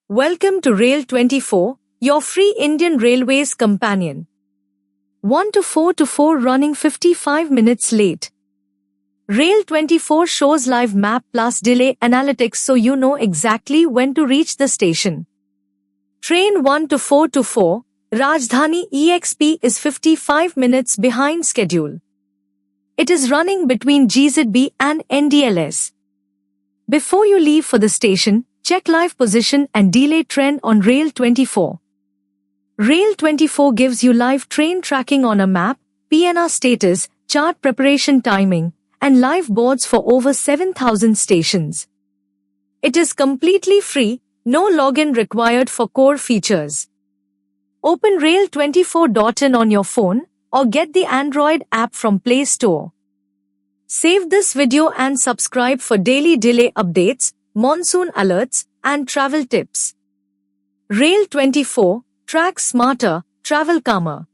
Welcome to Rail24, your free Indian Railways companion. 1 to 4 to 4 running 55 minutes late. Rail24 shows live map plus delay analytics so you know exactly when to reach the station. Train 1 to 4 to 4, Rajdhani EXP is 55 minutes behind schedule. It is running between GZB and NDLS. Before you leave for the station, check live position and delay trend on Rail24. Rail24 gives you live train tracking on a map, PNR status, chart preparation timing, and live boards for over 7,000 stations. It is completely free, no login required for core features. Open Rail24.in on your phone or get the Android app from Play Store. Save this video and subscribe for daily delay updates, monsoon alerts, and travel tips. Rail24, track smarter, travel calmer.